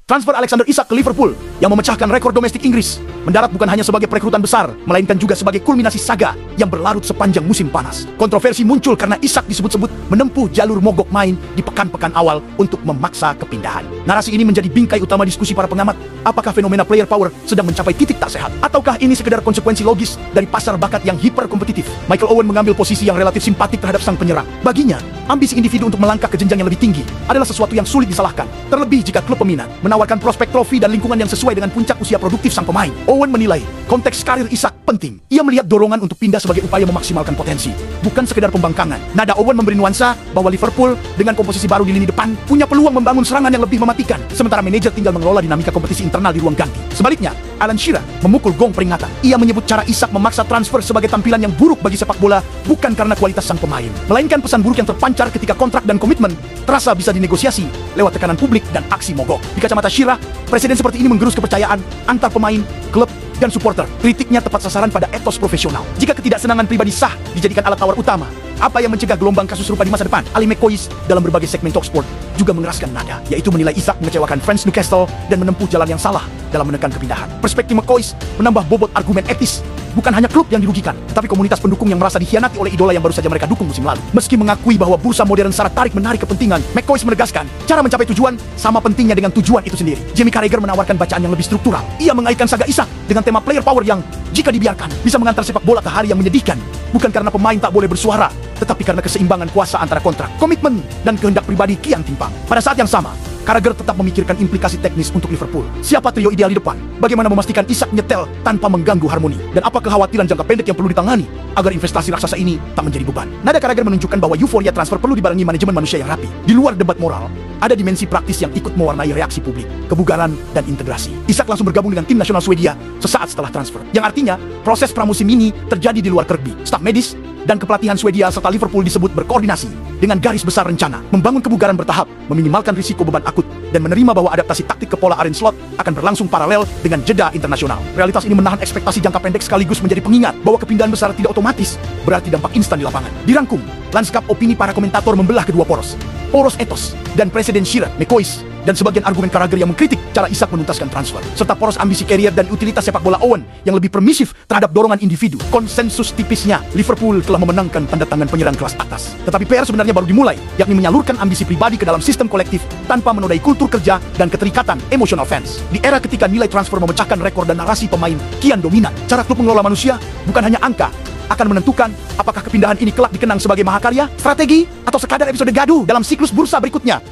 Transfer Alexander Isak ke Liverpool yang memecahkan rekor domestik Inggris mendarat bukan hanya sebagai perekrutan besar, melainkan juga sebagai kulminasi saga yang berlarut sepanjang musim panas. Kontroversi muncul karena Isak disebut-sebut menempuh jalur mogok main di pekan-pekan awal untuk memaksa kepindahan. Narasi ini menjadi bingkai utama diskusi para pengamat. Apakah fenomena player power sedang mencapai titik tak sehat? Ataukah ini sekedar konsekuensi logis dari pasar bakat yang hiperkompetitif? Michael Owen mengambil posisi yang relatif simpatik terhadap sang penyerang. Baginya, ambisi individu untuk melangkah ke jenjang yang lebih tinggi adalah sesuatu yang sulit disalahkan, terlebih jika klub peminat menawarkan prospek trofi dan lingkungan yang sesuai dengan puncak usia produktif sang pemain. Owen menilai konteks karir Isak penting. Ia melihat dorongan untuk pindah sebagai upaya memaksimalkan potensi, bukan sekedar pembangkangan. Nada Owen memberi nuansa bahwa Liverpool dengan komposisi baru di lini depan punya peluang membangun serangan yang lebih mematikan, sementara manajer tinggal mengelola dinamika kompetisi internal di ruang ganti. Sebaliknya, Alan Shearer memukul gong peringatan. Ia menyebut cara Isak memaksa transfer sebagai tampilan yang buruk bagi sepak bola bukan karena kualitas sang pemain, melainkan pesan buruk yang terpancar ketika kontrak dan komitmen terasa bisa dinegosiasi lewat tekanan publik dan aksi mogok. Di kacamata Shearer, presiden seperti ini menggerus kepercayaan antar pemain, klub, dan supporter. Kritiknya tepat sasaran pada etos profesional. Jika ketidaksenangan pribadi sah dijadikan alat tawar utama, apa yang mencegah gelombang kasus serupa di masa depan? Ali McCoist dalam berbagai segmen Talksport juga mengeraskan nada, yaitu menilai Isak mengecewakan fans Newcastle dan menempuh jalan yang salah dalam menekan kepindahan. Perspektif McCoist menambah bobot argumen etis. Bukan hanya klub yang dirugikan, tapi komunitas pendukung yang merasa dikhianati oleh idola yang baru saja mereka dukung musim lalu. Meski mengakui bahwa bursa modern syarat tarik-menarik kepentingan, McCoist menegaskan, cara mencapai tujuan sama pentingnya dengan tujuan itu sendiri. Jamie Carragher menawarkan bacaan yang lebih struktural. Ia mengaitkan saga Isak dengan tema player power yang, jika dibiarkan, bisa mengantar sepak bola ke hari yang menyedihkan. Bukan karena pemain tak boleh bersuara, tetapi karena keseimbangan kuasa antara kontrak, komitmen, dan kehendak pribadi kian timpang. Pada saat yang sama, Carragher tetap memikirkan implikasi teknis untuk Liverpool. Siapa trio ideal di depan? Bagaimana memastikan Isak nyetel tanpa mengganggu harmoni? Dan apa kekhawatiran jangka pendek yang perlu ditangani agar investasi raksasa ini tak menjadi beban? Nada Carragher menunjukkan bahwa euforia transfer perlu dibarengi manajemen manusia yang rapi. Di luar debat moral, ada dimensi praktis yang ikut mewarnai reaksi publik, kebugaran, dan integrasi. Isak langsung bergabung dengan tim nasional Swedia sesaat setelah transfer, yang artinya proses pramusim ini terjadi di luar Kirkby. Staf medis dan kepelatihan Swedia serta Liverpool disebut berkoordinasi dengan garis besar rencana, membangun kebugaran bertahap, meminimalkan risiko beban akut, dan menerima bahwa adaptasi taktik ke pola Arne Slot akan berlangsung paralel dengan jeda internasional. Realitas ini menahan ekspektasi jangka pendek sekaligus menjadi pengingat bahwa kepindahan besar tidak otomatis berarti dampak instan di lapangan. Dirangkum, lanskap opini para komentator membelah kedua poros etos, dan Presiden Shearer, McCoist, dan sebagian argumen Carragher yang mengkritik cara Isak menuntaskan transfer, serta poros ambisi karier dan utilitas sepak bola Owen yang lebih permisif terhadap dorongan individu. Konsensus tipisnya, Liverpool telah memenangkan tanda tangan penyerang kelas atas. Tetapi PR sebenarnya baru dimulai, yakni menyalurkan ambisi pribadi ke dalam sistem kolektif tanpa menodai kultur kerja dan keterikatan emosional fans. Di era ketika nilai transfer memecahkan rekor dan narasi pemain kian dominan, cara klub mengelola manusia bukan hanya angka akan menentukan apakah kepindahan ini kelak dikenang sebagai mahakarya, strategi, atau sekadar episode gaduh dalam siklus bursa berikutnya.